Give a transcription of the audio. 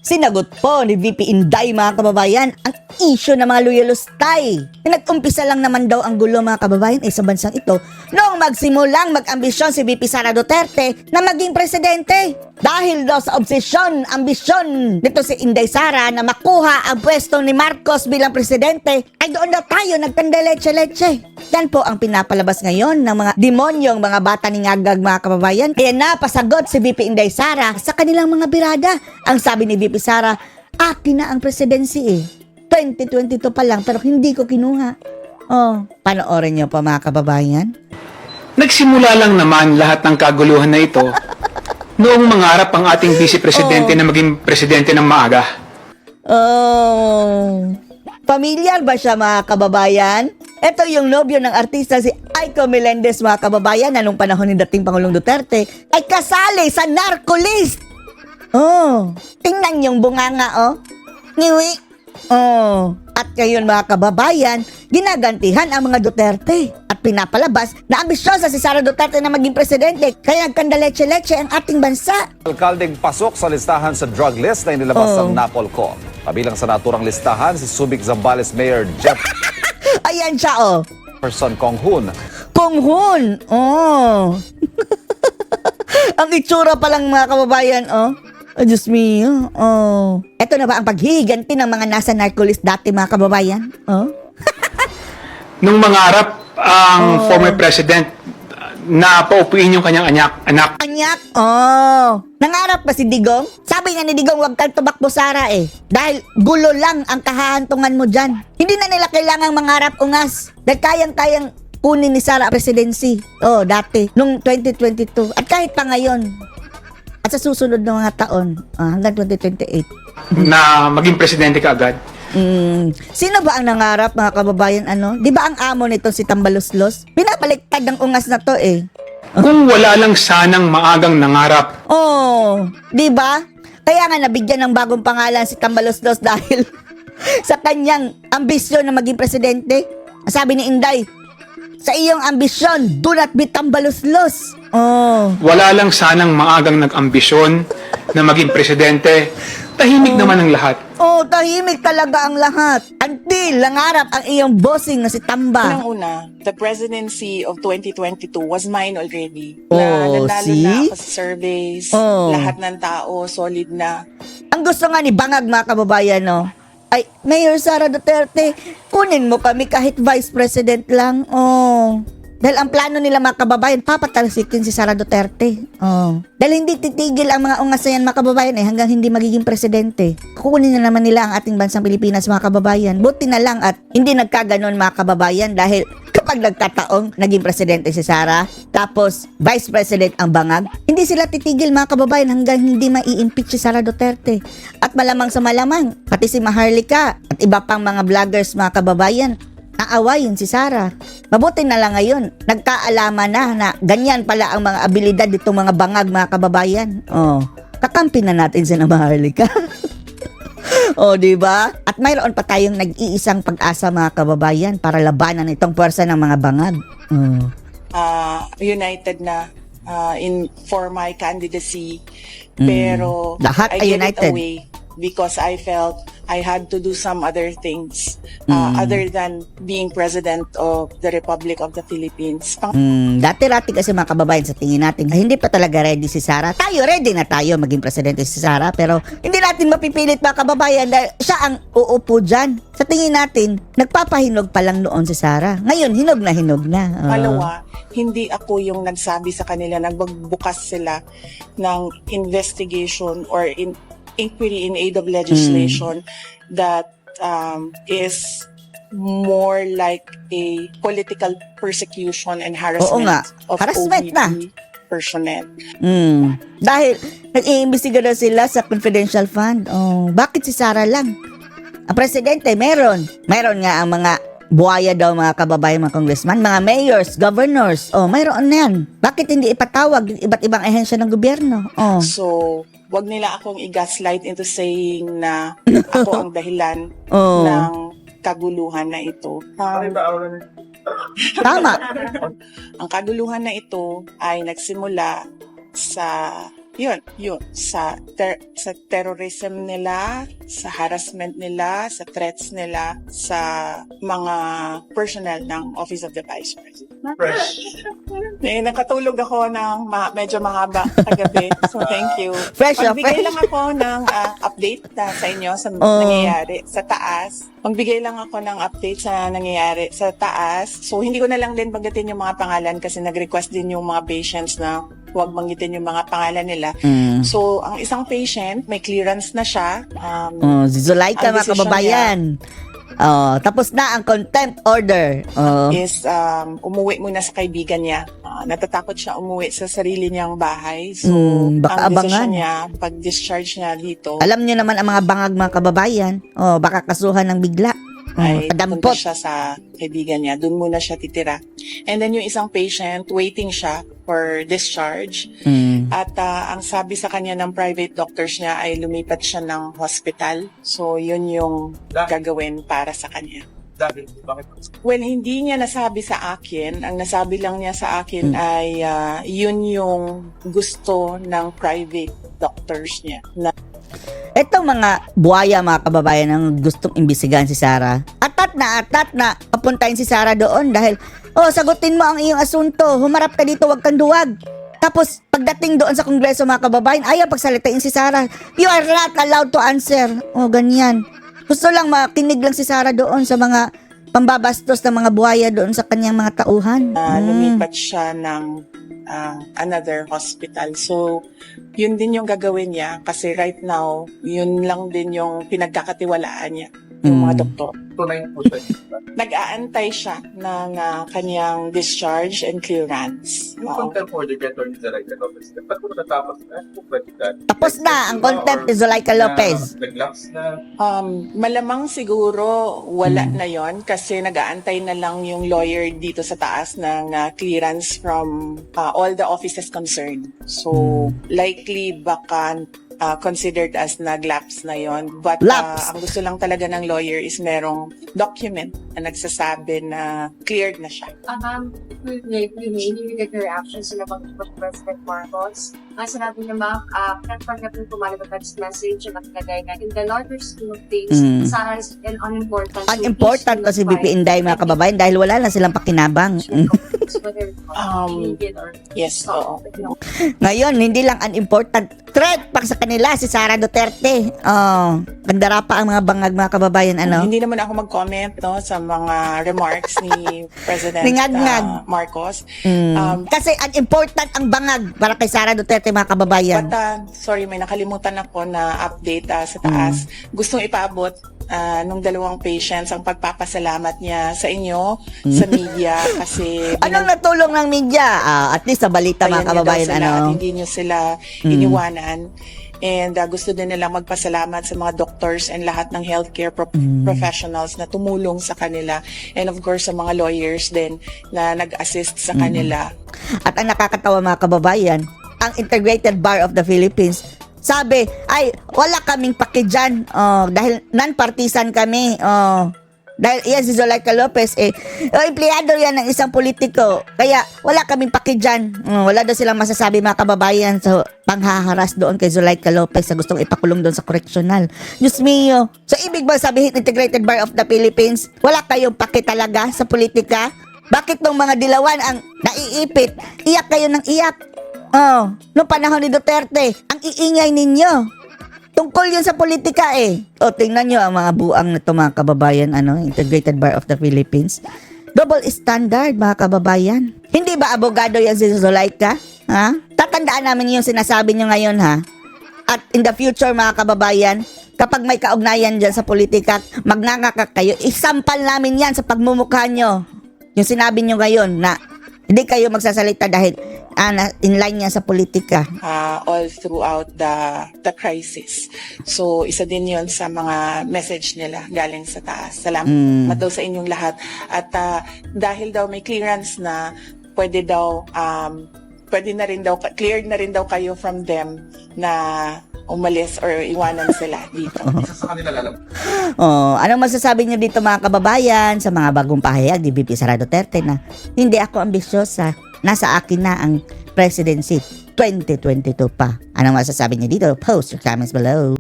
Sinagot po ni VP Inday mga kababayan ang issue ng mga loyalistay. Nag-umpisa lang naman daw ang gulo mga kababayan sa bansang ito noong magsimulang mag-ambisyon si VP Sara Duterte na maging presidente. Dahil daw sa ambisyon nito si Inday Sara na makuha ang pwesto ni Marcos bilang presidente, ay doon daw tayo nagkandeleche-leche. Yan po ang pinapalabas ngayon ng mga demonyong mga bata ni Ngagag mga kababayan. Kaya napasagot si VP Inday Sara sa kanilang mga birada. Ang sabi ni VP Sara, akin na ang presidency 2022 pa lang pero hindi ko kinuha. Panoorin niyo pa mga kababayan. Nagsimula lang naman lahat ng kaguluhan na ito noong mangarap ang ating vice presidente na maging presidente ng maaga. Pamilyar ba siya mga kababayan? Ito yung nobyo ng artista si Aiko Melendez mga kababayan na nung panahon ni dating Pangulong Duterte ay kasali sa narco-list. Tingnan yung bunganga Ngiwi. At ngayon mga kababayan, ginagantihan ang mga Duterte at pinapalabas na ambisyosa si Sara Duterte na maging presidente kaya nagkandaleche-leche ang ating bansa. Alkaldeng pasok sa listahan sa drug list na inilabas ng NAPOLCOM. Kabilang sa naturang listahan si Subic Zambales Mayor Ayan siya Jefferson Conghun. Conghun. Ang itsura pa lang mga kababayan Diyos mio. Ito na ba ang paghihiganti ng mga nasa narcolist dati mga kababayan? Nung mangarap ang former president na paupuin yung kanyang anak. Anyak? Nangarap ba si Digong? Sabi nga ni Digong, huwag kang tumakbo Sara dahil gulo lang ang kahahantungan mo dyan. Hindi na nila kailangang mangarap ungas. Dahil kayang-kayang kunin ni Sara ang presidency. Dati, nung 2022. At kahit pa ngayon. At sa susunod na mga taon, hanggang 2028. Na maging presidente ka agad. Sino ba ang nangarap mga kababayan? Di ba ang amo nito si Tambaloslos? Pinapaliktad ng ungas na to Kung wala lang sanang maagang nangarap. Di ba? Kaya nga nabigyan ng bagong pangalan si Tambaloslos dahil sa kanyang ambisyon na maging presidente. Sabi ni Inday, sa iyong ambisyon, do not be tambaloslos. Wala lang sanang maagang nag-ambisyon na maging presidente. Tahimik naman ang lahat. Tahimik talaga ang lahat. Until nangarap ang iyong bossing na si Tamba. Unang-una, the presidency of 2022 was mine already. Oh, Nanalo na see? ako sa surveys. Oh. Lahat ng tao, solid na. Ang gusto nga ni Bangag mga kababayan, ay, Mayor Sara Duterte, kunin mo kami kahit vice president lang. Dahil ang plano nila mga kababayan, papatalsikin si Sara Duterte. Dahil hindi titigil ang mga ungas na yan mga kababayan hanggang hindi magiging presidente. Kukunin na naman nila ang ating bansang Pilipinas mga kababayan. Buti na lang at hindi nagkaganon mga kababayan dahil kapag nagkataong naging presidente si Sara, tapos vice president ang Bangag, hindi sila titigil mga kababayan hanggang hindi mai-impeach si Sara Duterte. At malamang sa malamang, pati si Maharlika at iba pang mga vloggers mga kababayan, aawayin si Sara. Mabuti na lang ngayon, nagkaalaman na ganyan pala ang mga abilidad ditong mga Bangag mga kababayan. Kakampi na natin si Maharlika. Di ba? At mayroon pa tayong nag-iisang pag-asa mga kababayan para labanan itong puwersa ng mga Bangag. United na for my candidacy. Pero Lahat I ay gave united. it away because I felt I had to do some other things other than being president of the Republic of the Philippines. Dati-rati kasi mga kababayan sa tingin natin hindi pa talaga ready si Sara. Tayo ready na tayo maging presidente si Sara pero hindi natin mapipilit mga kababayan dahil siya ang uupo dyan. Sa tingin natin, nagpapahinog pa lang noon si Sara. Ngayon, hinog na hinog na. Pangalawa, hindi ako yung nagsabi sa kanila, nagbukas sila ng investigation or inquiry in aid of legislation that is more like a political persecution and harassment of harassment OVP na personnel. Dahil nag-iimbestiga na sila sa confidential fund. Bakit si Sara lang? Ang presidente, meron nga ang mga buhaya daw mga kababayan, mga congressman, mga mayors, governors. Mayroon na yan. Bakit hindi ipatawag yung iba't ibang ahensya ng gobyerno? So, wag nila akong i-gaslight into saying na ako ang dahilan ng kaguluhan na ito. Tama. Ang kaguluhan na ito ay nagsimula sa yun. Sa terrorism nila, sa harassment nila, sa threats nila, sa mga personnel ng Office of the Vice President. Nakatulog ako ng medyo mahaba kagabi. So, thank you. Magbigay lang ako ng update sa inyo sa nangyayari sa taas. Magbigay lang ako ng update sa nangyayari sa taas. So, hindi ko na lang din banggitin yung mga pangalan kasi nag-request din yung mga patients na huwag banggitin yung mga pangalan nila. So, ang isang patient, may clearance na siya. Si Zulaika, ang mga kababayan. Tapos na ang contempt order. Is umuwi muna sa kaibigan niya. Natatakot siya umuwi sa sarili niyang bahay. So, baka ang abangan. desisyon niya, pag-discharge niya dito, Alam niyo naman ang mga bangag, mga kababayan. Baka kasuhan ng bigla. ay Kadampot. punta siya sa kaibigan niya. Doon muna siya titira. And then yung isang patient, waiting siya for discharge. At ang sabi sa kanya ng private doctors niya ay lumipat siya ng hospital. So yun yung gagawin para sa kanya. Well, hindi niya nasabi sa akin. Ang nasabi lang niya sa akin ay yun yung gusto ng private doctors niya. Itong mga buhaya, mga kababayan, ang gustong imbisigahan si Sara. Atat na papuntahin si Sara doon dahil, sagutin mo ang iyong asunto. Humarap ka dito, wag kang duwag. Tapos, pagdating doon sa Kongreso, mga kababayan, ayaw pagsalitain si Sara. You are not allowed to answer. Ganyan. Gusto lang makinig lang si Sara doon sa mga pambabastos ng mga buhaya doon sa kanyang mga tauhan. Lumipat siya ng another hospital. So, yun din yung gagawin niya kasi right now, yun lang din yung pinagkakatiwalaan niya, yung mga doktor. Nag-aantay siya ng kanyang discharge and clearance. Tapos na ang contempt ni Zulaika Lopez. Malamang siguro wala na yon kasi nag-aantay na lang yung lawyer dito sa taas ng clearance from all the offices concerned. So, likely baka considered as nag-lapse na yon. But ang gusto lang talaga ng lawyer is merong document na nagsasabi na cleared na siya. Hindi get your reactions sa labang President Marcos. Ang sinabi niya ma'am, platform niya po pumalabas text message na nakalagay na in the larger scheme of things, Sara is an unimportant. Unimportant to si BP Inday, mga kababayan, dahil wala na silang pakinabang. Yes, oo. Ngayon, hindi lang unimportant, threat pa sa kanila si Sara Duterte. Gandara pa ang mga bangag, mga kababayan. Hindi naman ako mag-comment sa mga remarks ni President Ningag-ngag. Marcos. Kasi unimportant ang bangag para kay Sara Duterte, mga kababayan. But, sorry, may nakalimutan ako na update sa taas. Gustong ipaabot nung dalawang patients ang pagpapasalamat niya sa inyo, sa media, kasi Anong natulong ng media? At least sa balita, mga kababayan. At hindi nyo sila iniwanan. And gusto din nilang magpasalamat sa mga doctors and lahat ng healthcare professionals na tumulong sa kanila. And of course, sa mga lawyers din na nag-assist sa kanila. At ang nakakatawa, mga kababayan, ang Integrated Bar of the Philippines, sabi, ay, wala kaming paki dyan. Dahil non-partisan kami. Dahil yan si Zulaika Lopez, empleyado yan ng isang politiko. Kaya wala kaming paki dyan. Wala daw silang masasabi, mga kababayan, sa panghaharas doon kay Zulaika Lopez sa gustong ipakulong doon sa correctional. Diyos mio. So, ibig ba sabihin, Integrated Bar of the Philippines, wala kayong paki talaga sa politika? Bakit nung mga dilawan ang naiipit, iyak kayo ng iyak? Noong panahon ni Duterte, ang iingay ninyo. Tungkol yun sa politika tingnan nyo ang mga buang na ito, mga kababayan, Integrated Bar of the Philippines. Double standard, mga kababayan. Hindi ba abogado yan si Zulaika? Tatandaan namin yung sinasabi nyo ngayon, ha? At in the future, mga kababayan, kapag may kaugnayan dyan sa politika, magnangaka kayo, isampal namin yan sa pagmumukha nyo. Yung sinabi nyo ngayon na hindi kayo magsasalita dahil in line niya sa politika. All throughout the crisis. So, isa din yon sa mga message nila galing sa taas. Salamat daw sa inyong lahat. At dahil daw may clearance na, cleared na rin daw kayo from them na umalis or iwanan sila dito. Anong masasabi niyo dito, mga kababayan, sa mga bagong pahayag ni VP Sara Duterte na hindi ako ambisyosa, nasa akin na ang presidency 2022 pa. Anong masasabi niyo dito? Post your comments below.